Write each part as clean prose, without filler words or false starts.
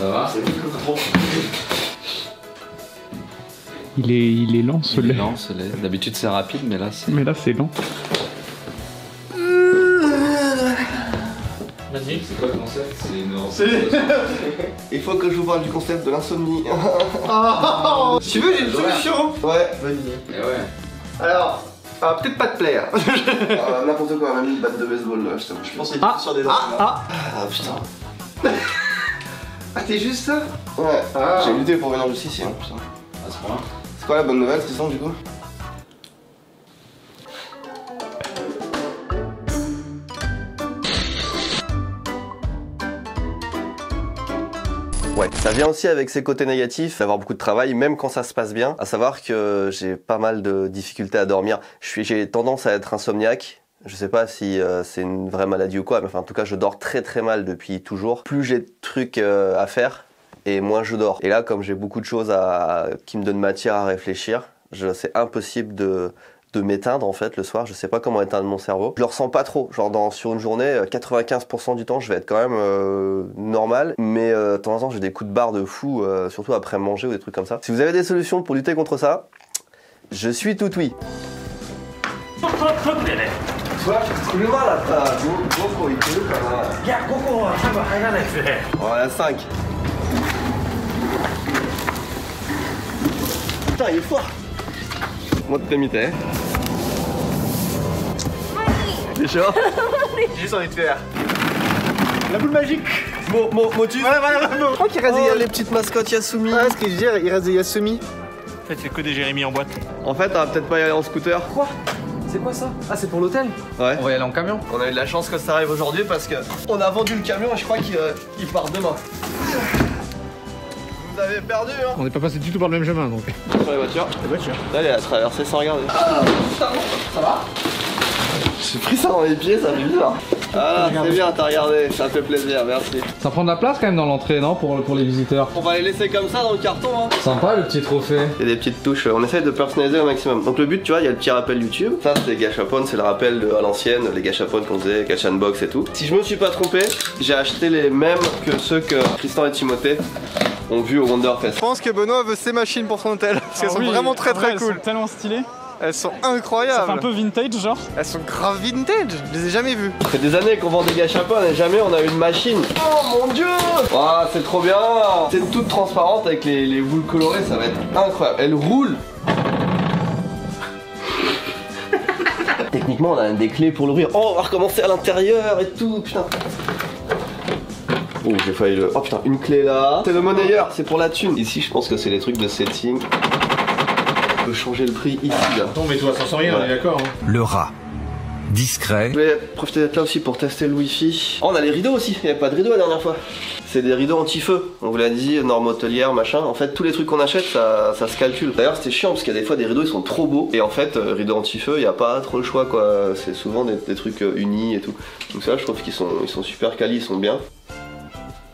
Ça va? C'est beaucoup trop. Il est lent ce lait. Non, ce lait. D'habitude c'est rapide, mais là c'est. Mais là c'est lent. Vas-y, c'est quoi le concept? C'est une. Il faut que je vous parle du concept de l'insomnie. Oh, si tu veux, j'ai une solution. Ouais, bonne idée. Et ouais. Alors, ça va peut-être pas te plaire. N'importe quoi, on a mis une batte de baseball là, je t'avoue. Je pensais sur des Ah putain. Ah, t'es juste ça? Ouais, j'ai lutté pour venir jusqu'ici, hein, putain. À ce point. C'est quoi la bonne nouvelle, Tristan, du coup? Ouais, ça vient aussi avec ses côtés négatifs, d'avoir beaucoup de travail, même quand ça se passe bien. À savoir que j'ai pas mal de difficultés à dormir. J'ai tendance à être insomniaque. Je sais pas si c'est une vraie maladie ou quoi, mais enfin, en tout cas, je dors très très mal depuis toujours. Plus j'ai de trucs à faire, et moins je dors. Et là, comme j'ai beaucoup de choses qui me donnent matière à réfléchir, c'est impossible de m'éteindre en fait le soir. Je sais pas comment éteindre mon cerveau. Je le ressens pas trop. Genre sur une journée, 95% du temps, je vais être quand même normal. Mais de temps en temps, j'ai des coups de barre de fou, surtout après manger ou des trucs comme ça. Si vous avez des solutions pour lutter contre ça, je suis tout oui. Voilà, 5. Putain, il est fort. Moi de t'imiter. T'es chaud? J'ai juste envie de faire la boule magique. Motu. Voilà. Je crois qu'il reste les petites mascottes Yasumi. Ouais, ce que je veux dire, il reste des Yasumi. En fait, c'est que des Jérémy en boîte. En fait, on va peut-être pas y aller en scooter. Quoi? C'est quoi ça? Ah, c'est pour l'hôtel? Ouais. On va y aller en camion. On a eu de la chance que ça arrive aujourd'hui parce que on a vendu le camion et je crois qu'il part demain. Vous avez perdu, hein? On n'est pas passé du tout par le même chemin donc. Sur les voitures. Les voitures. Là, elle a traversé sans regarder. Ça va? J'ai pris ça dans les pieds, ça fait bizarre. Ah, c'est bien, t'as regardé, ça fait plaisir, merci. Ça prend de la place quand même dans l'entrée, non, pour les visiteurs? On va les laisser comme ça dans le carton, hein. Sympa le petit trophée. Il y a des petites touches, on essaye de personnaliser au maximum. Donc le but, tu vois, il y a le petit rappel YouTube. Ça, c'est les gâchapon, c'est le rappel à l'ancienne, les gâchapon qu'on faisait, Catch and Box et tout. Si je me suis pas trompé, j'ai acheté les mêmes que ceux que Tristan et Timothée ont vu au Wonderfest. Je pense que Benoît veut ses machines pour son hôtel, parce qu'elles sont vraiment très cool. Elles sont tellement stylées. Elles sont incroyables. Ça fait un peu vintage genre. Elles sont grave vintage, je les ai jamais vues. Ça fait des années qu'on vend des gâchapon et jamais on a eu une machine. Oh mon dieu! Ah, c'est trop bien! C'est toute transparente avec les boules colorées, ça va être incroyable. Elle roule! Techniquement, on a des clés pour l'ouvrir. Oh, on va recommencer à l'intérieur et tout, putain. Oh, j'ai failli le... Oh putain, une clé là. C'est le monnayeur, c'est pour la thune. Ici, je pense que c'est les trucs de setting. On peut changer le prix ici, là. Attends, mais toi, ça sent rien, on est d'accord. Hein. Le rat. Discret. Je vais profiter d'être là aussi pour tester le wifi. Oh, on a les rideaux aussi, il n'y avait pas de rideaux la dernière fois. C'est des rideaux anti-feu, on vous l'a dit, norme hôtelière, machin. En fait, tous les trucs qu'on achète, ça se calcule. D'ailleurs, c'était chiant parce qu'il y a des fois des rideaux, ils sont trop beaux. Et en fait, rideaux anti-feu, il n'y a pas trop le choix, quoi. C'est souvent des trucs unis et tout. Donc ça, je trouve qu'ils sont super quali, ils sont bien.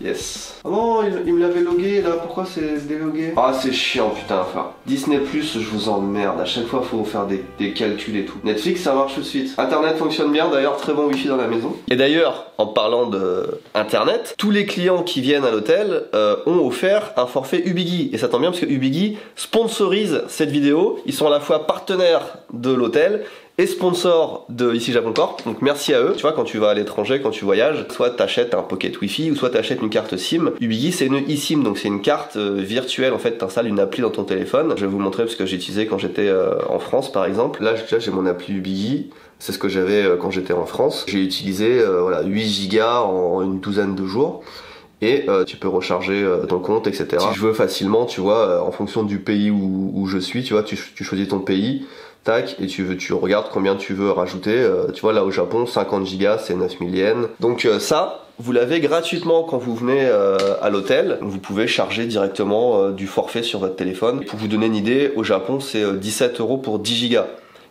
Yes. Oh non, il me l'avait logué là, pourquoi c'est délogué? Ah, c'est chiant, putain. Enfin, Disney+, je vous emmerde. À chaque fois, faut faire des calculs et tout. Netflix, ça marche tout de suite. Internet fonctionne bien, d'ailleurs, très bon wifi dans la maison. Et d'ailleurs, en parlant de Internet, tous les clients qui viennent à l'hôtel ont offert un forfait Ubigui. Et ça tombe bien parce que Ubigui sponsorise cette vidéo. Ils sont à la fois partenaires de l'hôtel et sponsor de Ici Japon Corp, donc merci à eux. Tu vois, quand tu vas à l'étranger, quand tu voyages, soit t'achètes un pocket wifi ou soit t'achètes une carte SIM. Ubigui c'est une eSIM, donc c'est une carte virtuelle. En fait, t'installes une appli dans ton téléphone. Je vais vous montrer parce que j'ai utilisé quand j'étais en France par exemple. Là j'ai mon appli Ubigui. C'est ce que j'avais quand j'étais en France. J'ai utilisé voilà, 8 Go en une douzaine de jours. Et tu peux recharger ton compte, etc. Si je veux facilement, tu vois, en fonction du pays où je suis, tu vois, tu choisis ton pays. Tac, et tu regardes combien tu veux rajouter. Tu vois, là au Japon, 50 Go c'est 9000 yens. Donc ça, vous l'avez gratuitement quand vous venez à l'hôtel. Vous pouvez charger directement du forfait sur votre téléphone. Pour vous donner une idée, au Japon, c'est 17 € pour 10 Go.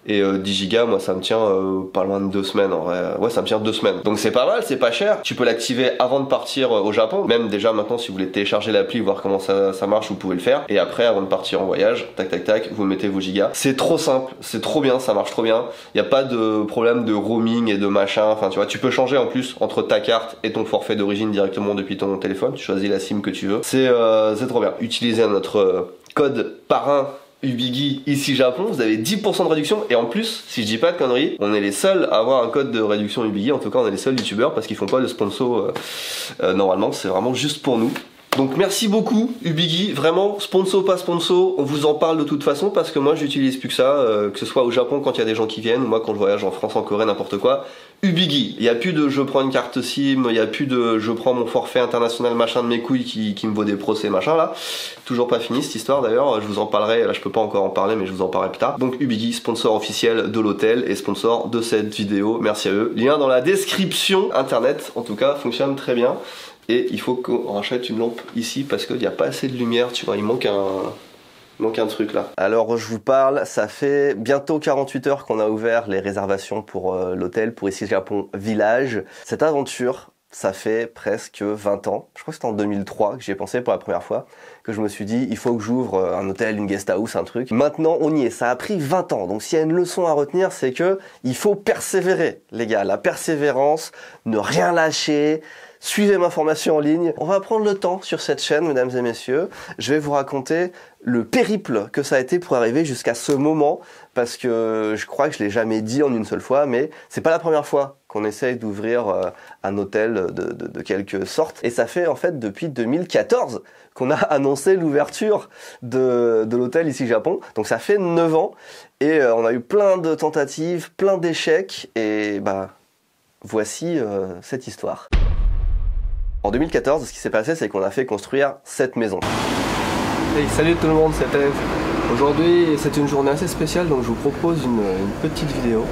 Et 10 Go, moi ça me tient pas loin de 2 semaines en vrai. Ouais, ça me tient 2 semaines. Donc c'est pas mal, c'est pas cher. Tu peux l'activer avant de partir au Japon. Même déjà maintenant, si vous voulez télécharger l'appli, voir comment ça marche, vous pouvez le faire. Et après, avant de partir en voyage, tac tac tac, vous mettez vos gigas. C'est trop simple, c'est trop bien, ça marche trop bien. Il y a pas de problème de roaming et de machin. Enfin, tu vois, tu peux changer en plus entre ta carte et ton forfait d'origine directement depuis ton téléphone. Tu choisis la SIM que tu veux. C'est trop bien. Utilisez notre code parrain Ubigui ici Japon, vous avez 10% de réduction. Et en plus, si je dis pas de conneries, on est les seuls à avoir un code de réduction Ubigui. En tout cas, on est les seuls youtubeurs parce qu'ils font pas de sponsor normalement, c'est vraiment juste pour nous. Donc merci beaucoup Ubigui, vraiment sponsor pas sponsor, on vous en parle de toute façon parce que moi j'utilise plus que ça, que ce soit au Japon quand il y a des gens qui viennent, ou moi quand je voyage en France, en Corée, n'importe quoi. Ubigui, il n'y a plus de je prends une carte SIM, il n'y a plus de je prends mon forfait international machin de mes couilles qui me vaut des procès machin là. Toujours pas fini cette histoire d'ailleurs, je vous en parlerai, là je peux pas encore en parler mais je vous en parlerai plus tard. Donc Ubigui, sponsor officiel de l'hôtel et sponsor de cette vidéo, merci à eux. Lien dans la description, internet en tout cas fonctionne très bien. Et il faut qu'on rachète une lampe ici parce qu'il n'y a pas assez de lumière, tu vois, il manque un truc là. Alors je vous parle, ça fait bientôt 48 heures qu'on a ouvert les réservations pour l'hôtel, pour ici Japon Village. Cette aventure, ça fait presque 20 ans, je crois que c'était en 2003 que j'y ai pensé pour la première fois, que je me suis dit il faut que j'ouvre un hôtel, une guest house, un truc. Maintenant on y est, ça a pris 20 ans, donc s'il y a une leçon à retenir c'est que il faut persévérer les gars, la persévérance, ne rien lâcher. Suivez ma formation en ligne. On va prendre le temps sur cette chaîne, mesdames et messieurs. Je vais vous raconter le périple que ça a été pour arriver jusqu'à ce moment, parce que je crois que je l'ai jamais dit en une seule fois, mais c'est pas la première fois qu'on essaye d'ouvrir un hôtel de quelque sorte. Et ça fait en fait depuis 2014 qu'on a annoncé l'ouverture de l'hôtel ici Japon. Donc ça fait 9 ans et on a eu plein de tentatives, plein d'échecs et bah voici cette histoire. En 2014, ce qui s'est passé, c'est qu'on a fait construire cette maison. Hey, salut tout le monde, c'est Eve. Aujourd'hui, c'est une journée assez spéciale, donc je vous propose une petite vidéo.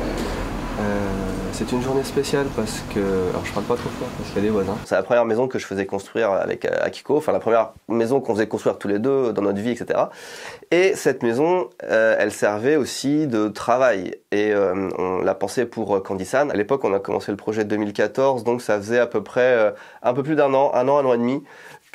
C'est une journée spéciale parce que... Alors je parle pas trop fort parce qu'il y a des voisins. C'est la première maison que je faisais construire avec Akiko, enfin la première maison qu'on faisait construire tous les deux dans notre vie, etc. Et cette maison, elle servait aussi de travail. Et on l'a pensée pour Candy-san. À l'époque, on a commencé le projet 2014, donc ça faisait à peu près un peu plus d'un an, un an et demi,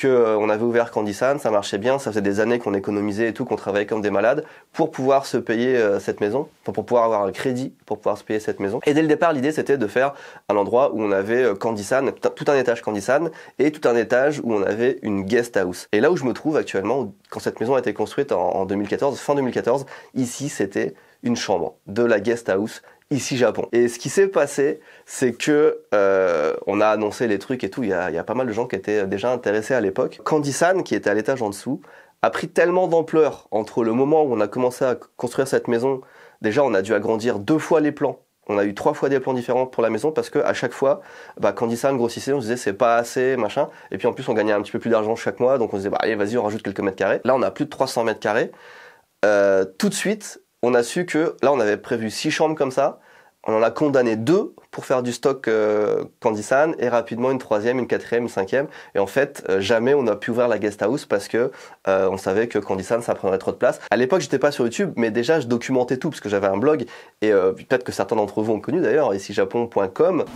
qu'on avait ouvert Candy-san, ça marchait bien, ça faisait des années qu'on économisait et tout, qu'on travaillait comme des malades pour pouvoir se payer cette maison, enfin, pour pouvoir avoir un crédit pour pouvoir se payer cette maison. Et dès le départ, l'idée c'était de faire un endroit où on avait Candy-san, tout un étage Candy-san et tout un étage où on avait une guest house. Et là où je me trouve actuellement, quand cette maison a été construite en 2014, fin 2014, ici c'était une chambre de la guest house ici Japon. Et ce qui s'est passé, c'est que on a annoncé les trucs et tout, il y a pas mal de gens qui étaient déjà intéressés à l'époque. Candy-san, qui était à l'étage en dessous, a pris tellement d'ampleur entre le moment où on a commencé à construire cette maison. Déjà, on a dû agrandir 2 fois les plans. On a eu 3 fois des plans différents pour la maison parce que à chaque fois, Candy-san grossissait, on se disait c'est pas assez, machin. Et puis en plus, on gagnait un petit peu plus d'argent chaque mois, donc on se disait allez, vas-y, on rajoute quelques mètres carrés. Là, on a plus de 300 mètres carrés. Tout de suite, on a su que là, on avait prévu 6 chambres comme ça. On en a condamné 2 pour faire du stock Candy-san et rapidement une 3e, une 4e, une 5e. Et en fait, jamais on a pu ouvrir la guest house parce que on savait que Candy-san, ça prendrait trop de place. À l'époque, j'étais pas sur YouTube, mais déjà, je documentais tout parce que j'avais un blog et peut-être que certains d'entre vous ont connu d'ailleurs, ici japon.com.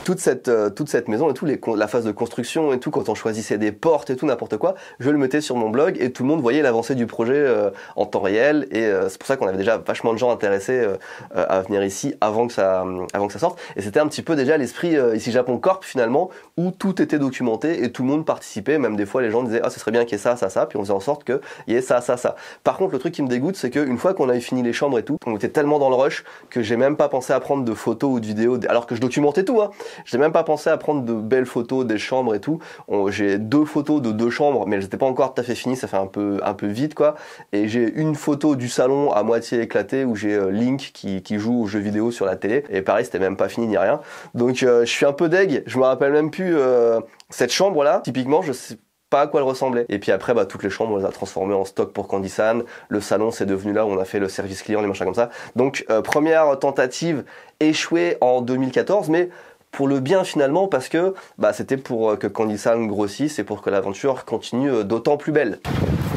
Toute cette maison et tout, la phase de construction et tout, quand on choisissait des portes et tout, n'importe quoi, je le mettais sur mon blog et tout le monde voyait l'avancée du projet en temps réel. Et c'est pour ça qu'on avait déjà vachement de gens intéressés à venir ici avant que ça sorte. Et c'était un petit peu déjà l'esprit ici Japon Corp finalement, où tout était documenté et tout le monde participait. Même des fois, les gens disaient ah, ce serait bien qu'il y ait ça, ça, ça, puis on faisait en sorte qu'il y ait ça, ça, ça. Par contre, le truc qui me dégoûte, c'est qu'une fois qu'on avait fini les chambres et tout, on était tellement dans le rush que j'ai même pas pensé à prendre de photos ou de vidéos, alors que je documentais tout, hein. J'ai même pas pensé à prendre de belles photos des chambres et tout. J'ai 2 photos de 2 chambres, mais elles étaient pas encore tout à fait finies, ça fait un peu vite quoi. Et j'ai une photo du salon à moitié éclatée où j'ai Link qui joue aux jeux vidéo sur la télé. Et pareil, c'était même pas fini ni rien. Donc je suis un peu deg. Je me rappelle même plus cette chambre là. Typiquement, je sais pas à quoi elle ressemblait. Et puis après, toutes les chambres, on les a transformées en stock pour Candy-san. Le salon, c'est devenu là où on a fait le service client, les machins comme ça. Donc première tentative échouée en 2014, mais pour le bien finalement, parce que c'était pour que Kandissan grossisse et pour que l'aventure continue d'autant plus belle.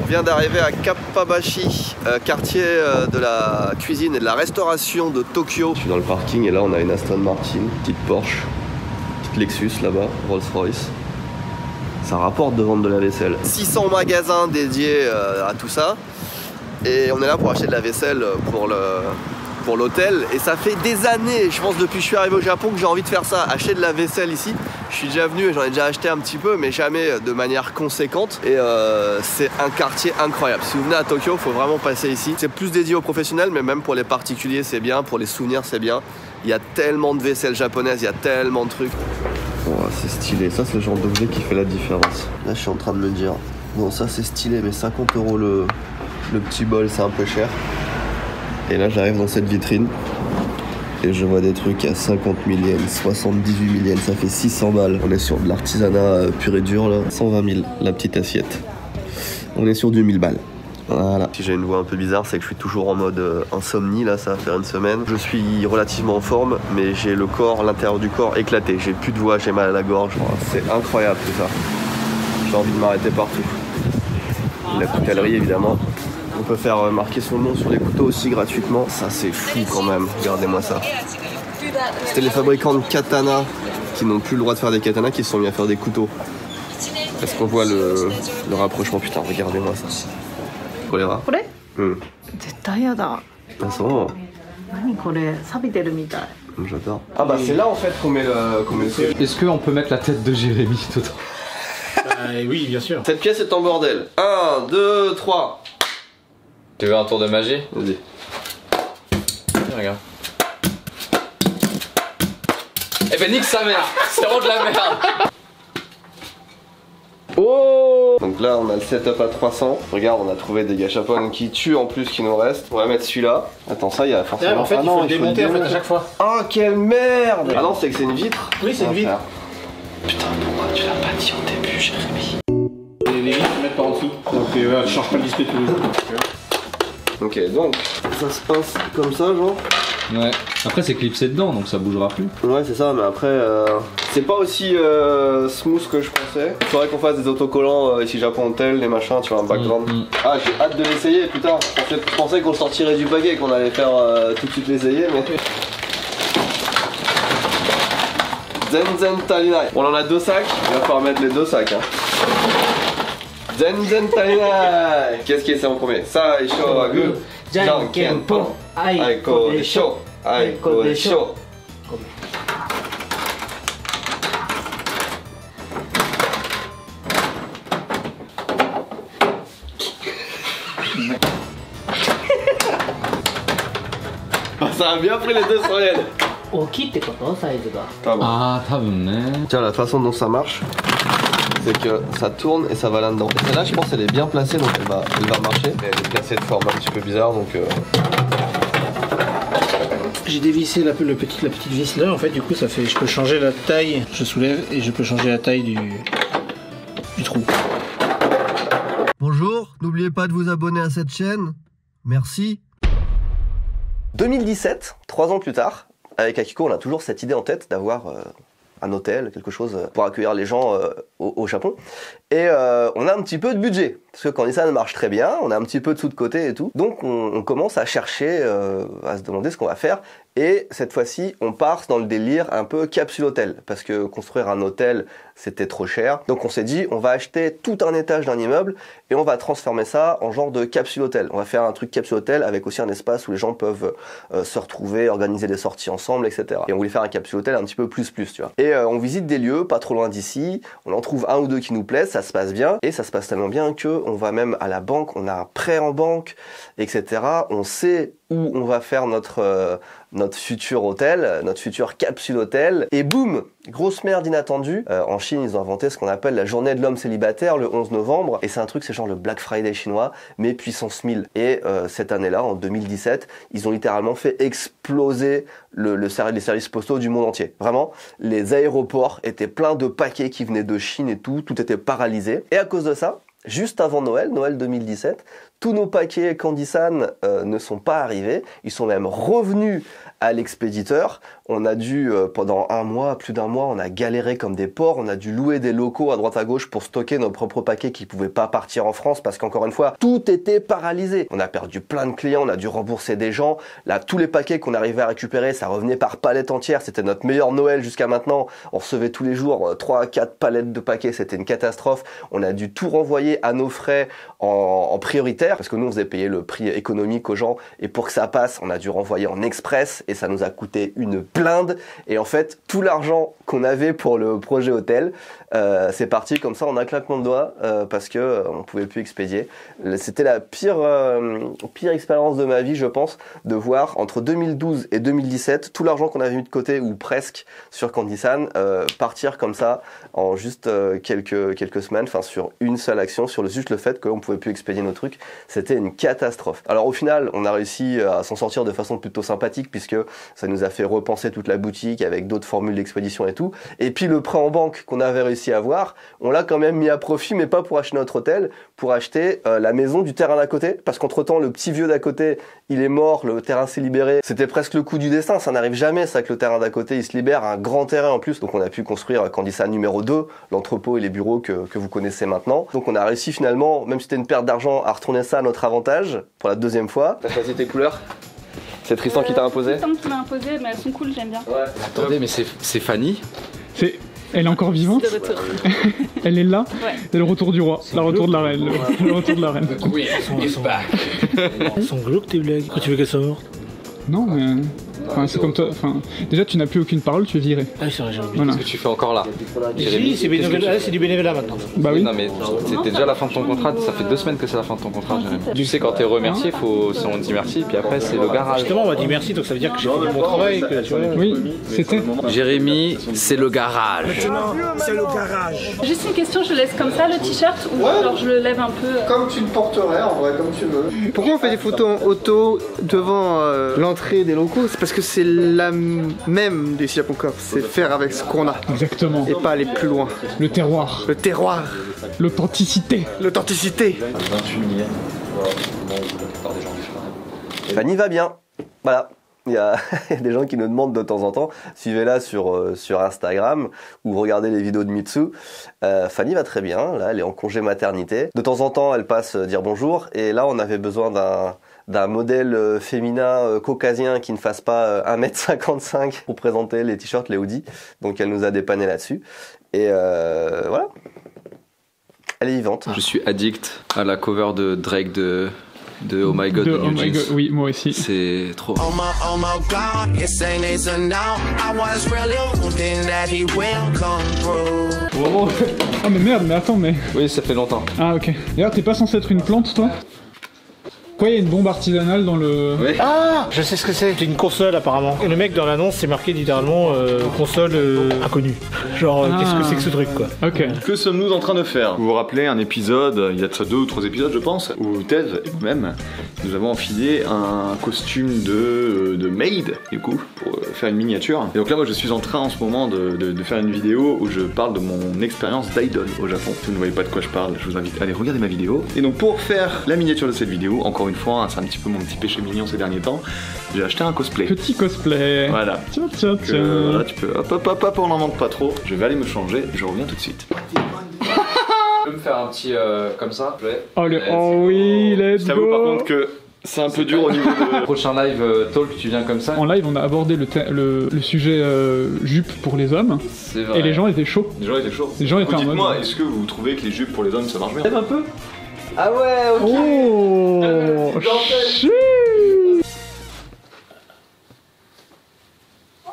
On vient d'arriver à Kappabashi, quartier de la cuisine et de la restauration de Tokyo. Je suis dans le parking et là on a une Aston Martin, petite Porsche, petite Lexus là-bas, Rolls-Royce. Ça rapporte de vendre de la vaisselle. 600 magasins dédiés à tout ça. Et on est là pour acheter de la vaisselle pour l'hôtel. Et ça fait des années, je pense depuis que je suis arrivé au Japon, que j'ai envie de faire ça, acheter de la vaisselle ici. Je suis déjà venu et j'en ai déjà acheté un petit peu, mais jamais de manière conséquente. Et c'est un quartier incroyable. Si vous venez à Tokyo, il faut vraiment passer ici. C'est plus dédié aux professionnels, mais même pour les particuliers, c'est bien. Pour les souvenirs, c'est bien. Il y a tellement de vaisselle japonaise, il y a tellement de trucs. Oh, c'est stylé, ça c'est le genre d'objet qui fait la différence. Là je suis en train de me dire, bon ça c'est stylé, mais 50 € le petit bol c'est un peu cher. Et là j'arrive dans cette vitrine et je vois des trucs à 50 000 yens, 78 000 yens, ça fait 600 balles. On est sur de l'artisanat pur et dur là, 120 000 la petite assiette. On est sur du 1000 balles. Voilà. Si j'ai une voix un peu bizarre, c'est que je suis toujours en mode insomnie, là ça va faire une semaine. Je suis relativement en forme, mais j'ai le corps, l'intérieur du corps éclaté. J'ai plus de voix, j'ai mal à la gorge. C'est incroyable tout ça. J'ai envie de m'arrêter partout. La coutellerie évidemment. On peut faire marquer son nom sur les couteaux aussi gratuitement. Ça c'est fou quand même, regardez-moi ça. C'était les fabricants de katana qui n'ont plus le droit de faire des katanas, qui se sont mis à faire des couteaux. Est-ce qu'on voit le rapprochement? Putain, regardez-moi ça. Choléra. Ah,そう. J'adore. Ah bah c'est là en fait qu'on met le truc. Est-ce qu'on peut mettre la tête de Jérémy dedans? Oui, bien sûr. Cette pièce est en bordel. 1, 2, 3. Tu veux un tour de magie? Vas-y. Regarde. Eh ben nique sa mère. C'est vraiment de la merde. Oh! Donc là on a le setup à 300. Regarde, on a trouvé des gâchapon qui tuent en plus qui nous restent. On va mettre celui-là. Attends, ça il y a forcément. En fait, il faut le démonter en fait, à chaque fois. Oh quelle merde! Ah non, c'est que c'est une vitre. Oui, c'est une vitre. Putain, pourquoi tu l'as pas dit au début, Jérémy? Les vitres se mettent par en dessous. Donc tu changes pas le display tous les jours. Ok, donc ça se passe comme ça, genre. Ouais. Après c'est clipsé dedans donc ça bougera plus. Ouais, c'est ça, mais après c'est pas aussi smooth que je pensais. Il faudrait qu'on fasse des autocollants ici Japon Hotel, les machins, tu vois, un background. Ah, j'ai hâte de l'essayer, putain. Je pensais qu'on le sortirait du paquet, qu'on allait faire tout de suite l'essayer, mais. Zen Talinai. On en a 2 sacs, il va falloir mettre les 2 sacs. Hein. Zen Talinai. Qu'est-ce qui est ça en premier? Ça et chaud à gueule. Janken pon. Aiko de chaud. Aiko de chaud. Ça a bien pris les 2 sur elle. Ah, Tiens, la façon dont ça marche, c'est que ça tourne et ça va là-dedans. Et celle-là, je pense qu'elle est bien placée, donc elle va marcher. Elle est placée de forme un petit peu bizarre, donc... J'ai dévissé la petite vis là, en fait, du coup, ça fait, je peux changer la taille. Je soulève et je peux changer la taille du trou. Bonjour, n'oubliez pas de vous abonner à cette chaîne. Merci. 2017, 3 ans plus tard, avec Akiko, on a toujours cette idée en tête d'avoir un hôtel, quelque chose pour accueillir les gens au Japon. Et on a un petit peu de budget, parce que quand ça marche très bien, on a un petit peu de sous de côté et tout. Donc on commence à chercher, à se demander ce qu'on va faire. Et cette fois-ci, on part dans le délire un peu capsule hôtel, parce que construire un hôtel, c'était trop cher. Donc on s'est dit, on va acheter tout un étage d'un immeuble et on va transformer ça en genre de capsule hôtel. On va faire un truc capsule hôtel avec aussi un espace où les gens peuvent se retrouver, organiser des sorties ensemble, etc. Et on voulait faire un capsule hôtel un petit peu plus, tu vois. Et on visite des lieux pas trop loin d'ici, on en trouve 1 ou 2 qui nous plaisent, ça se passe bien. Et ça se passe tellement bien que on va même à la banque, on a un prêt en banque, etc. On sait où on va faire notre futur hôtel, notre futur capsule hôtel. Et boum, grosse merde inattendue. En Chine, ils ont inventé ce qu'on appelle la journée de l'homme célibataire le 11 novembre. Et c'est un truc, c'est genre le Black Friday chinois, mais puissance 1000. Et cette année-là, en 2017, ils ont littéralement fait exploser les services postaux du monde entier. Vraiment, les aéroports étaient pleins de paquets qui venaient de Chine et tout était paralysé. Et à cause de ça, juste avant Noël 2017, tous nos paquets Candysan ne sont pas arrivés. Ils sont même revenus à l'expéditeur. On a dû, pendant un mois, plus d'un mois, on a galéré comme des porcs. On a dû louer des locaux à droite à gauche pour stocker nos propres paquets qui pouvaient pas partir en France parce qu'encore une fois, tout était paralysé. On a perdu plein de clients, on a dû rembourser des gens. Là, tous les paquets qu'on arrivait à récupérer, ça revenait par palette entière. C'était notre meilleur Noël jusqu'à maintenant. On recevait tous les jours 3 à 4 palettes de paquets. C'était une catastrophe. On a dû tout renvoyer à nos frais en prioritaire parce que nous, on faisait payer le prix économique aux gens. Et pour que ça passe, on a dû renvoyer en express et ça nous a coûté une blinde. Et en fait, tout l'argent qu'on avait pour le projet hôtel, c'est parti comme ça en un claquement de doigts parce que on pouvait plus expédier. C'était la pire expérience de ma vie, je pense, de voir entre 2012 et 2017 tout l'argent qu'on avait mis de côté ou presque sur Candysan partir comme ça en juste quelques semaines, enfin sur une seule action, sur juste le fait qu'on pouvait plus expédier nos trucs. C'était une catastrophe. Alors au final, on a réussi à s'en sortir de façon plutôt sympathique puisque ça nous a fait repenser toute la boutique avec d'autres formules d'expédition et tout. Et puis le prêt en banque qu'on avait réussi à avoir, on l'a quand même mis à profit, mais pas pour acheter notre hôtel, pour acheter la maison du terrain d'à côté, parce qu'entre temps le petit vieux d'à côté il est mort, le terrain s'est libéré. C'était presque le coup du destin, ça n'arrive jamais ça que le terrain d'à côté il se libère, un grand terrain en plus. Donc on a pu construire Candysan numéro 2, l'entrepôt et les bureaux que vous connaissez maintenant. Donc on a réussi finalement, même si c'était une perte d'argent, à retourner ça à notre avantage pour la deuxième fois. T'as choisi tes couleurs? C'est Tristan qui t'a imposé? Tristan qui m'a imposé, mais elles sont cool, j'aime bien. Ouais. Attendez, mais c'est Fanny? Elle est encore vivante? De retour. Elle est là? Ouais. C'est le retour du roi, le retour de la reine. Le retour de la reine. Oui, is back. Ils sont glauques tes blagues quand tu veux qu'elles soient mortes. Non, mais. Enfin, c'est comme toi. Enfin, déjà, tu n'as plus aucune parole, tu es viré. Ah oui, c'est vrai, j'ai oublié. Voilà. Qu'est-ce que tu fais encore là? Si, c'est bénévolat, c'est du bénévolat maintenant. Bah oui. Non mais c'était déjà la fin de ton contrat, ça fait 2 semaines que c'est la fin de ton contrat, Jérémy. Tu sais quand t'es remercié, on dit merci, puis après c'est le garage. Justement, on m'a dit merci, donc ça veut dire que j'ai fait du bon travail. Que, tu vois, Oui, c'était. Jérémy, c'est le garage. Juste une question, je laisse comme ça le t-shirt ou alors je le lève un peu Comme tu le porterais, en vrai, comme tu veux. Pourquoi on fait des photos en auto devant l'entrée des locaux? C'est parce que c'est la même des Siaponkov, c'est faire avec ce qu'on a Exactement. et pas aller plus loin. Le terroir. Le terroir, L'authenticité. l'authenticité. Fanny va bien. Voilà. Il y a des gens qui nous demandent de temps en temps, suivez-la sur Instagram ou regardez les vidéos de Mitsu. Fanny va très bien, là elle est en congé maternité. De temps en temps elle passe dire bonjour et là on avait besoin d'un modèle féminin caucasien qui ne fasse pas 1m55 pour présenter les t-shirts, les hoodies. Donc elle nous a dépanné là-dessus. Et voilà. Elle est vivante. Je suis addict à la cover de Drake de Oh My God. Oh my God, oui, moi aussi. C'est trop. Oh mais merde, mais attends, mais. Oui, ça fait longtemps. Ah ok. D'ailleurs, t'es pas censé être une plante, toi? Pourquoi il y a une bombe artisanale dans le... Oui. Ah, je sais ce que c'est. C'est une console apparemment. Et le mec dans l'annonce, c'est marqué littéralement console inconnue. Genre, qu'est-ce que c'est que ce truc quoi? Ok. Que sommes-nous en train de faire? Vous vous rappelez un épisode, il y a de ça 2 ou 3 épisodes je pense, où Tev et vous-même, nous avons enfilé un costume de maid, du coup, pour faire une miniature. Et donc là moi je suis en train en ce moment de faire une vidéo où je parle de mon expérience d'idol au Japon. Si vous ne voyez pas de quoi je parle, je vous invite à aller regarder ma vidéo. Et donc pour faire la miniature de cette vidéo, encore une fois, hein, c'est un petit peu mon petit péché mignon ces derniers temps, j'ai acheté un cosplay. Petit cosplay. Voilà. Tiens, tiens, tiens. Voilà, tu peux hop, on n'en manque pas trop. Je vais aller me changer, je reviens tout de suite. Tu peux me faire un petit comme ça? Oh, oui, let's Je t'avoue par go. contre que c'est un peu dur au niveau de... Prochain live talk, tu viens comme ça? En live, on a abordé le sujet jupe pour les hommes. C'est vrai. Et les gens étaient chauds. Les gens étaient chauds. Les gens étaient en mode... Dites-moi, est-ce que vous trouvez que les jupes pour les hommes ça marche bien? Un peu. Ah ouais, ok. Oh, chut.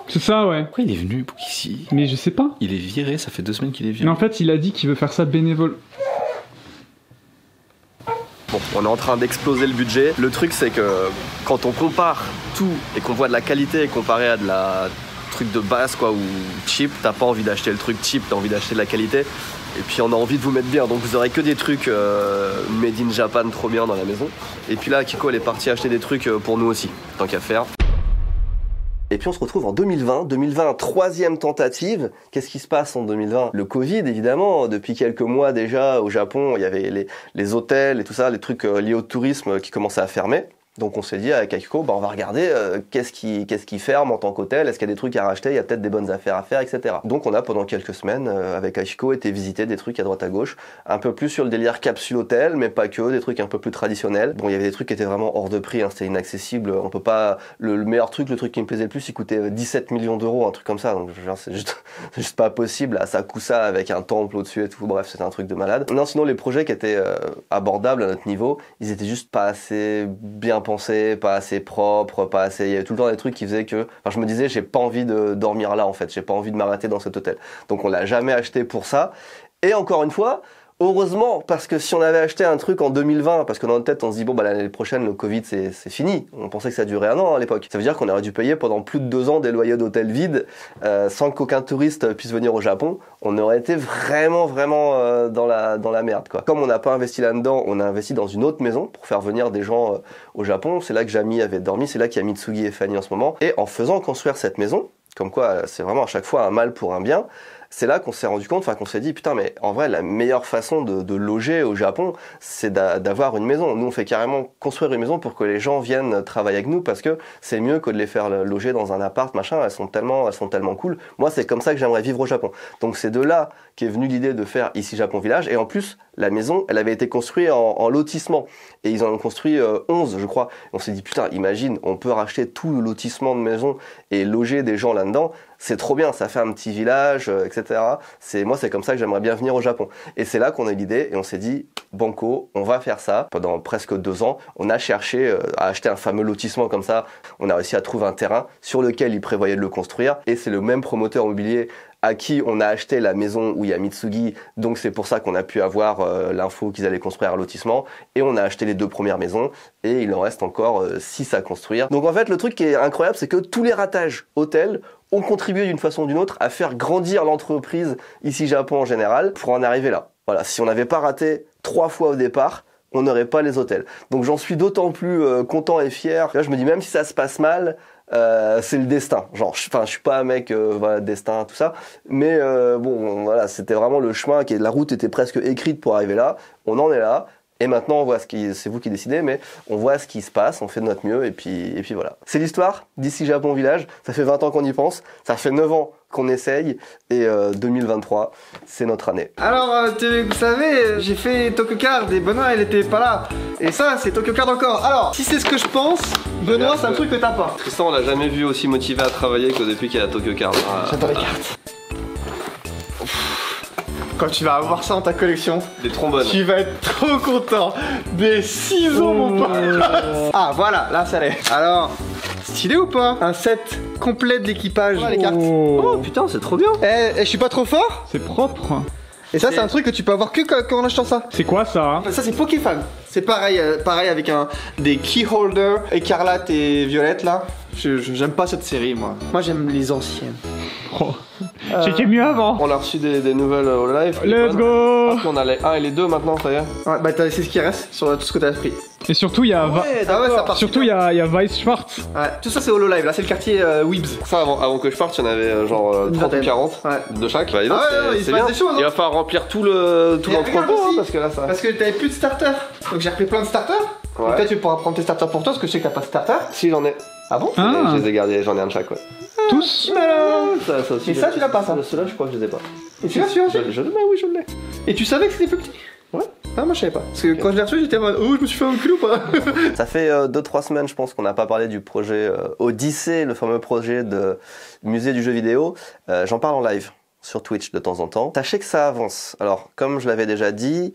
C'est ça, ouais. Pourquoi il est venu ici? Mais je sais pas. Il est viré, ça fait 2 semaines qu'il est viré. Mais en fait, il a dit qu'il veut faire ça bénévole. Bon, on est en train d'exploser le budget. Le truc c'est que quand on compare tout et qu'on voit de la qualité comparé à de la truc de base quoi ou cheap, t'as pas envie d'acheter le truc cheap, t'as envie d'acheter de la qualité. Et puis on a envie de vous mettre bien, donc vous aurez que des trucs made in Japan trop bien dans la maison. Et puis là Kiko elle est partie acheter des trucs pour nous aussi, tant qu'à faire. Et puis on se retrouve en 2020, troisième tentative. Qu'est-ce qui se passe en 2020? Le Covid, évidemment. Depuis quelques mois déjà, au Japon, il y avait les hôtels et tout ça, les trucs liés au tourisme qui commençaient à fermer. Donc on s'est dit avec Akiko, on va regarder qu'est-ce qui ferme en tant qu'hôtel, est-ce qu'il y a des trucs à racheter, il y a peut-être des bonnes affaires à faire, etc. Donc on a pendant quelques semaines avec Akiko été visiter des trucs à droite à gauche, un peu plus sur le délire capsule hôtel, mais pas que, des trucs un peu plus traditionnels. Bon, il y avait des trucs qui étaient vraiment hors de prix, hein, c'était inaccessible, on peut pas... Le meilleur truc, le truc qui me plaisait le plus, il coûtait 17 millions d'euros, un truc comme ça, donc c'est juste pas possible, à Sakusa avec un temple au-dessus et tout, bref, c'était un truc de malade. Non, sinon les projets qui étaient abordables à notre niveau, ils étaient juste pas assez bien pensé, pas assez propre, pas assez... Il y avait tout le temps des trucs qui faisaient que... Enfin, je me disais, j'ai pas envie de dormir là, en fait. J'ai pas envie de m'arrêter dans cet hôtel. Donc, on l'a jamais acheté pour ça. Et encore une fois, heureusement, parce que si on avait acheté un truc en 2020, parce que dans notre tête, on se dit, bon, bah, l'année prochaine, le Covid, c'est fini. On pensait que ça durait 1 an à l'époque. Ça veut dire qu'on aurait dû payer pendant plus de 2 ans des loyers d'hôtels vides, sans qu'aucun touriste puisse venir au Japon. On aurait été vraiment dans la merde, quoi. Comme on n'a pas investi là-dedans, on a investi dans une autre maison pour faire venir des gens au Japon. C'est là que Jamy avait dormi, c'est là qu'il y a Mitsugi et Fanny en ce moment. Et en faisant construire cette maison, comme quoi c'est vraiment à chaque fois un mal pour un bien, c'est là qu'on s'est rendu compte, qu'on s'est dit, putain, mais en vrai, la meilleure façon de loger au Japon, c'est d'avoir une maison. Nous, on fait carrément construire une maison pour que les gens viennent travailler avec nous, parce que c'est mieux que de les faire loger dans un appart, machin, elles sont tellement cool. Moi, c'est comme ça que j'aimerais vivre au Japon. Donc, c'est de là qu'est venue l'idée de faire ici Japon Village, et en plus, la maison, elle avait été construite en lotissement, et ils en ont construit 11, je crois. On s'est dit, putain, imagine, on peut racheter tout le lotissement de maison et loger des gens là-dedans. C'est trop bien, ça fait un petit village, etc. Moi, c'est comme ça que j'aimerais bien venir au Japon. Et c'est là qu'on a eu l'idée et on s'est dit, banco, on va faire ça. Pendant presque 2 ans, on a cherché à acheter un fameux lotissement comme ça. On a réussi à trouver un terrain sur lequel ils prévoyaient de le construire. Et c'est le même promoteur immobilier à qui on a acheté la maison où il y a Mitsugi, donc c'est pour ça qu'on a pu avoir l'info qu'ils allaient construire un lotissement, et on a acheté les 2 premières maisons, et il en reste encore 6 à construire. Donc en fait, le truc qui est incroyable, c'est que tous les ratages hôtels ont contribué d'une façon ou d'une autre à faire grandir l'entreprise ici Japon en général, pour en arriver là. Voilà, si on n'avait pas raté 3 fois au départ, on n'aurait pas les hôtels. Donc j'en suis d'autant plus content et fier. Là, je me dis, même si ça se passe mal, c'est le destin. Genre, je suis pas un mec, voilà, destin, tout ça. Mais bon, voilà, c'était vraiment le chemin, la route était presque écrite pour arriver là. On en est là. Et maintenant, on voit c'est vous qui décidez, mais on voit ce qui se passe, on fait de notre mieux, et puis voilà. C'est l'histoire d'ici Japon Village. Ça fait 20 ans qu'on y pense. Ça fait 9 ans qu'on essaye, et 2023, c'est notre année. Alors, vous savez, j'ai fait Tokyo Card et Benoît, il était pas là. Et ça, c'est Tokyo Card encore. Alors, si c'est ce que je pense, Benoît, c'est un truc que t'as pas. Tristan, on l'a jamais vu aussi motivé à travailler que depuis qu'il y a Tokyo Card. J'adore les cartes. Quand tu vas avoir ça dans ta collection, des trombones, tu vas être trop content. Des ciseaux, mon pote. Ah, voilà, là, ça l'est. Alors, stylé ou pas? Un set complet de l'équipage. Les cartes. Oh putain, c'est trop bien. Je suis pas trop fort? C'est propre. Et ça, c'est un truc que tu peux avoir que en achetant ça. C'est quoi ça? Ça, c'est Pokéfan. C'est pareil, pareil avec des key holders écarlate et violette là. J'aime pas cette série, moi. Moi, j'aime les anciennes. Oh. J'étais mieux avant. On a reçu des nouvelles au live. Let's go. Après, on a les 1 et les 2 maintenant, ça y est. Ouais, bah c'est ce qui reste sur tout ce que t'as pris. Et surtout, il y a surtout il y a Vice Schwartz. Ouais, tout ça c'est Holo Live, là c'est le quartier Weebs. Ça avant que je parte, il y en avait genre 30 ou 40 de chaque. Bah, donc, c'est bien. Des choses, hein. Il va falloir remplir tout l'entrepôt, hein, parce que là ça. Parce que t'avais plus de starters. Donc j'ai repris plein de starters. Ouais. Donc toi tu pourras prendre tes starters pour toi, parce que je sais que t'as pas de starter. Si, j'en ai. Ah bon? Je les ai gardés, j'en ai un de chaque, ouais. Tous? Ça aussi. Et ça tu l'as pas, ça? Ceux-là, je crois que je les ai pas. Et tu l'as su aussi? Je l'ai, oui, je l'ai. Et tu savais que c'était plus petit? Ouais. Ah, moi je savais pas. Parce que quand je l'ai reçu, j'étais en mode, oh, je me suis fait un culot ou pas? Ça fait 2-3 semaines, je pense, qu'on n'a pas parlé du projet Odyssée, le fameux projet de musée du jeu vidéo. J'en parle en live sur Twitch de temps en temps. Sachez que ça avance. Alors, comme je l'avais déjà dit,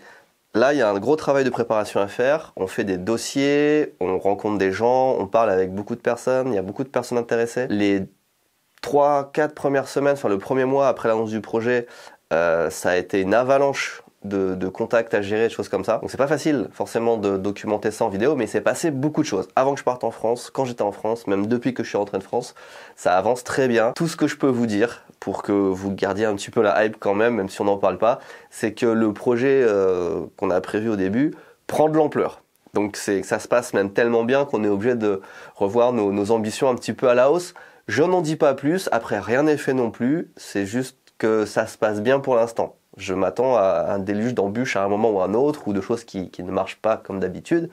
là, il y a un gros travail de préparation à faire. On fait des dossiers, on rencontre des gens, on parle avec beaucoup de personnes, il y a beaucoup de personnes intéressées. Les 3-4 premières semaines, enfin le premier mois après l'annonce du projet, ça a été une avalanche de contacts à gérer, de choses comme ça. Donc c'est pas facile forcément de documenter ça en vidéo, mais il s'est passé beaucoup de choses. Avant que je parte en France, quand j'étais en France, même depuis que je suis rentré de France, ça avance très bien. Tout ce que je peux vous dire, pour que vous gardiez un petit peu la hype quand même si on n'en parle pas, c'est que le projet qu'on a prévu au début prend de l'ampleur. Donc ça se passe même tellement bien qu'on est obligé de revoir nos ambitions un petit peu à la hausse. Je n'en dis pas plus, après rien n'est fait non plus, c'est juste que ça se passe bien pour l'instant. Je m'attends à un déluge d'embûches à un moment ou à un autre, ou de choses qui ne marchent pas comme d'habitude.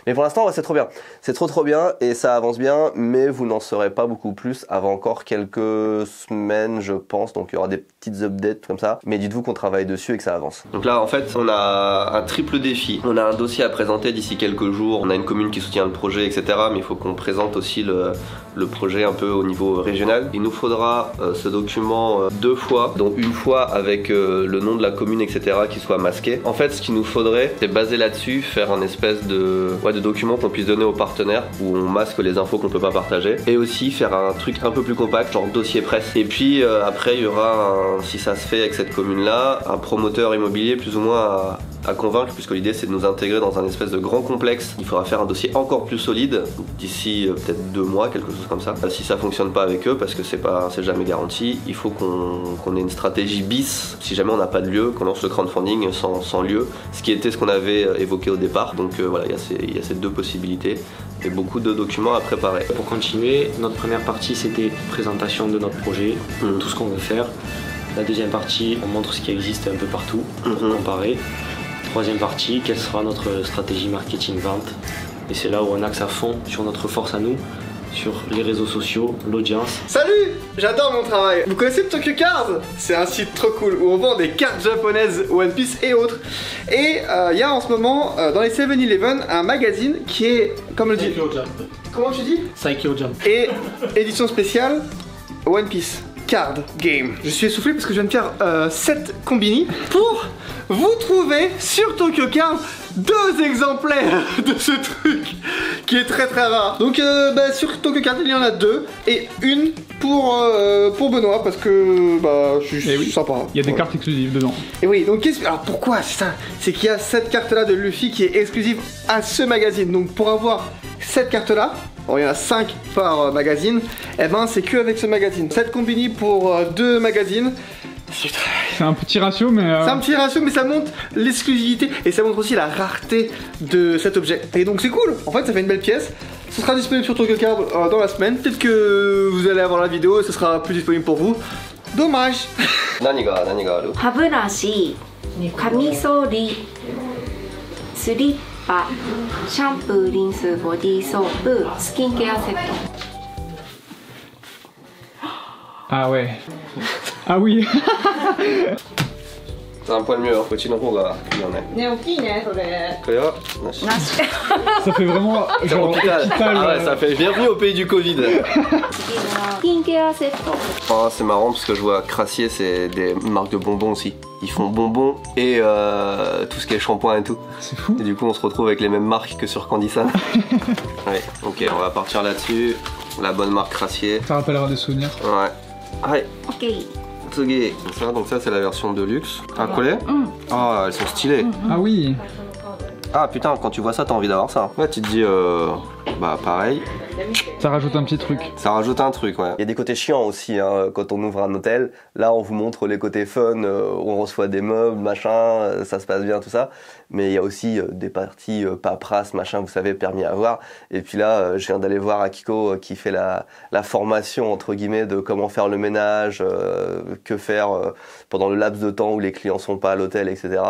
Mais pour l'instant, ouais, c'est trop bien. C'est trop bien, et ça avance bien, mais vous n'en saurez pas beaucoup plus avant encore quelques semaines, je pense. Donc il y aura des petites updates comme ça. Mais dites-vous qu'on travaille dessus et que ça avance. Donc là, en fait, on a un triple défi. On a un dossier à présenter d'ici quelques jours. On a une commune qui soutient le projet, etc. Mais il faut qu'on présente aussi le projet un peu au niveau régional. Il nous faudra ce document 2 fois, dont une fois avec le nom de la commune, etc., qui soit masqué. En fait, ce qu'il nous faudrait, c'est basé là-dessus, faire un espèce de document qu'on puisse donner aux partenaires, où on masque les infos qu'on peut pas partager, et aussi faire un truc un peu plus compact, genre dossier presse. Et puis après, il y aura, si ça se fait avec cette commune-là, un promoteur immobilier plus ou moins à convaincre, puisque l'idée c'est de nous intégrer dans un espèce de grand complexe. Il faudra faire un dossier encore plus solide d'ici peut-être 2 mois, quelque chose comme ça. Si ça fonctionne pas avec eux, parce que c'est jamais garanti, il faut qu'on ait une stratégie bis, si jamais on n'a pas de lieu, qu'on lance le crowdfunding sans lieu, ce qui était ce qu'on avait évoqué au départ. Donc voilà, il y a ces 2 possibilités et beaucoup de documents à préparer. Pour continuer, notre première partie c'était présentation de notre projet, tout ce qu'on veut faire. La deuxième partie, on montre ce qui existe un peu partout pour comparer. Troisième partie, quelle sera notre stratégie marketing-vente. Et c'est là où on axe à fond sur notre force à nous, sur les réseaux sociaux, l'audience. Salut! J'adore mon travail. Vous connaissez Tokyo Cards? C'est un site trop cool où on vend des cartes japonaises, One Piece et autres. Et il y a en ce moment dans les 7-Eleven un magazine qui est, comme le dit... Comment tu dis? Saikyo Jump. Et édition spéciale One Piece Card Game. Je suis essoufflé parce que je viens de faire 7 combini pour vous trouver sur Tokyo Cards 2 exemplaires de ce truc qui est très rare. Donc sur Tokyo Cards il y en a 2 et une pour Benoît parce que je suis sympa. Il y a des cartes exclusives dedans. Et oui, donc alors pourquoi c'est ça? C'est qu'il y a cette carte là de Luffy qui est exclusive à ce magazine. Donc pour avoir cette carte là, bon, il y en a 5 par magazine, et ben c'est que avec ce magazine. 7 combini pour 2 magazines. C'est un petit ratio, mais... C'est un petit ratio, mais ça montre l'exclusivité et ça montre aussi la rareté de cet objet. Et donc c'est cool, en fait ça fait une belle pièce. Ce sera disponible sur Tokyo Card dans la semaine. Peut-être que vous allez avoir la vidéo et ce sera plus disponible pour vous. Dommage. Naniga 歯ブラシ、カミソリ、スリッパ、シャンプー、リンス、ボディーソープ、スキンケアセット。 Ah ouais. Ah oui. C'est un poil mieux, hein. Petit nombreがいいよね。ね、大きいね、それ。これはなし。Ça fait vraiment genre hôpital. Ah ouais, ça fait bienvenue au pays du Covid. Oh, c'est marrant parce que je vois Crassier, c'est des marques de bonbons aussi. Ils font bonbons et tout ce qui est shampoing et tout. C'est fou. Et du coup, on se retrouve avec les mêmes marques que sur Candysan. Ouais, ok, on va partir là-dessus. La bonne marque Crassier. Ça rappellera des souvenirs. Ouais. Ouais. Ok. Tsugi. Donc ça c'est la version de luxe. Un collet. Ah, elles sont stylées. Ah oui. Ah putain, quand tu vois ça, t'as envie d'avoir ça. Ouais, tu te dis, pareil. Ça rajoute un petit truc. Ça rajoute un truc, ouais. Il y a des côtés chiants aussi, hein, quand on ouvre un hôtel. Là, on vous montre les côtés fun, on reçoit des meubles, machin, ça se passe bien, tout ça. Mais il y a aussi des parties paperasse, machin, vous savez, permis à avoir. Et puis là, je viens d'aller voir Akiko qui fait la formation, entre guillemets, de comment faire le ménage, que faire pendant le laps de temps où les clients sont pas à l'hôtel, etc.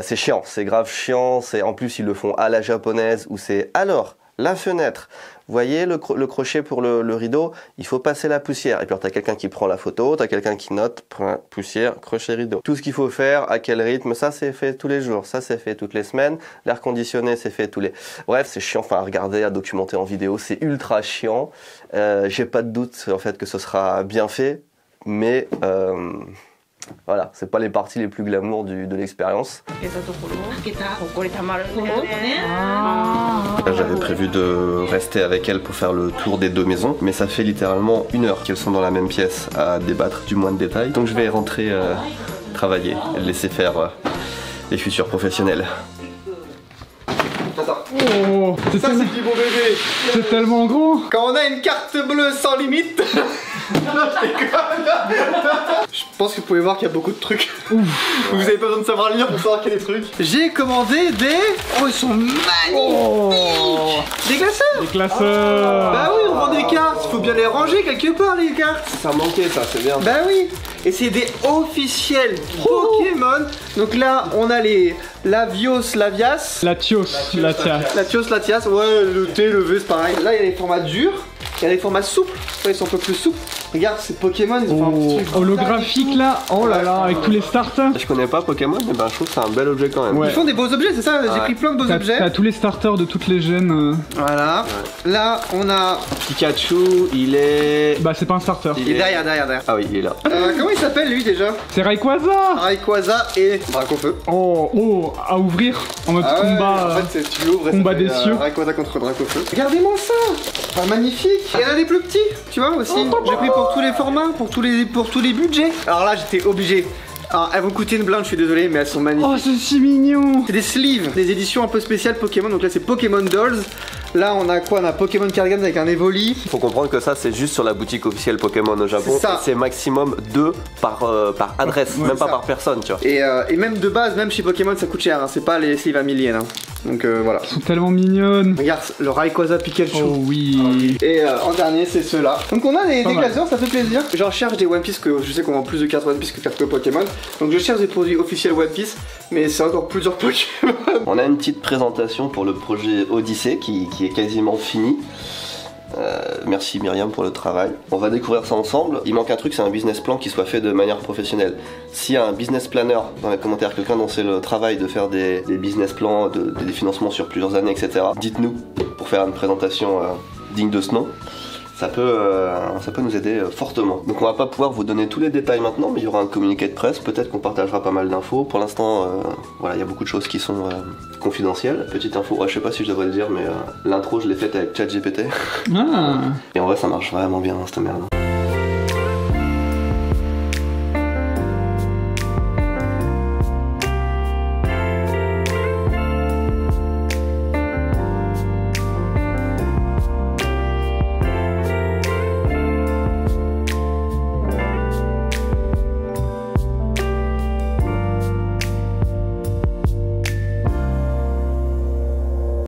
C'est chiant, c'est grave chiant. En plus, ils le font à la japonaise, où c'est alors la fenêtre. Vous voyez le crochet pour le rideau, il faut passer la poussière. Et puis tu as quelqu'un qui prend la photo, tu as quelqu'un qui note, poussière, crochet, rideau. Tout ce qu'il faut faire, à quel rythme, ça c'est fait tous les jours, ça c'est fait toutes les semaines. L'air conditionné c'est fait tous les... Bref, c'est chiant, à regarder, à documenter en vidéo, c'est ultra chiant. J'ai pas de doute en fait que ce sera bien fait, mais... voilà, c'est pas les parties les plus glamour de l'expérience. J'avais prévu de rester avec elle pour faire le tour des 2 maisons, mais ça fait littéralement 1 heure qu'elles sont dans la même pièce à débattre du moins de détails. Donc je vais rentrer travailler et laisser faire les futurs professionnels. Attends. Oh. Ça c'est du bon bébé. C'est tellement gros. Quand on a une carte bleue sans limite. Non, je déconne. Je pense que vous pouvez voir qu'il y a beaucoup de trucs. Vous avez pas besoin de savoir lire pour savoir qu'il y a des trucs. J'ai commandé des... Oh, ils sont magnifiques. Des classeurs. Des classeurs. Bah oui, on vend des cartes. Il faut bien les ranger quelque part, les cartes. Ça manquait, ça, c'est bien. Bah oui. Et c'est des officiels Pokémon. Donc là, on a les Lavios, Lavias. Latios, Latias. Latios, Latias. Ouais, le T, le V, c'est pareil. Là, il y a les formats durs. Il y a les formats souples. Ils sont un peu plus souples. Regarde, c'est Pokémon. Ils ont fait un petit truc holographique là. Oh là là, avec tous les starters. Je connais pas Pokémon, mais ben je trouve que c'est un bel objet quand même. Ouais. Ils font des beaux objets, c'est ça. J'ai pris plein de beaux objets. T'as tous les starters de toutes les gènes. Voilà. Ouais. Là, on a Pikachu. Il est. Bah, c'est pas un starter. Il est derrière. Ah oui, il est là. Comment il s'appelle lui déjà? C'est Rayquaza. Rayquaza et Dracofeu. Oh, à ouvrir en mode combat. En fait, tu l'ouvres et combat des cieux. Rayquaza contre Dracofeu. Regardez-moi ça. Pas magnifique. Il y en a des plus petits, tu vois aussi. J'ai pris pour tous les formats, pour tous les budgets. Alors là, j'étais obligé. Alors, elles vont coûter une blinde, je suis désolé, mais elles sont magnifiques. Oh, c'est si mignon. C'est des sleeves, des éditions un peu spéciales Pokémon. Donc là, c'est Pokémon Dolls. Là, on a quoi? On a Pokémon Card Games avec un Evoli. Faut comprendre que ça, c'est juste sur la boutique officielle Pokémon au Japon. C'est maximum 2 par adresse, même pas par personne, tu vois. Et même de base, même chez Pokémon, ça coûte cher. Hein. C'est pas les sleeves à milliers. Hein. Donc voilà. Elles sont tellement mignonnes. Regarde le Rayquaza Pikachu. Oh oui. Et en dernier, c'est ceux-là. Donc on a des classeurs, ça fait plaisir. J'en cherche des One Piece, que je sais qu'on vend plus de cartes One Piece que cartes Pokémon. Donc je cherche des produits officiels One Piece, mais c'est encore plusieurs Pokémon. On a une petite présentation pour le projet Odyssey qui est quasiment fini. Merci Myriam pour le travail. On va découvrir ça ensemble. Il manque un truc, c'est un business plan qui soit fait de manière professionnelle. S'il y a un business planner dans les commentaires, quelqu'un dont c'est le travail de faire des business plans, des financements sur plusieurs années, etc., dites-nous pour faire une présentation digne de ce nom. Ça peut nous aider fortement. Donc on va pas pouvoir vous donner tous les détails maintenant, mais il y aura un communiqué de presse, peut-être qu'on partagera pas mal d'infos. Pour l'instant, voilà, il y a beaucoup de choses qui sont confidentielles. Petite info, je sais pas si je devrais le dire, mais l'intro je l'ai faite avec ChatGPT. Et en vrai ça marche vraiment bien cette merde.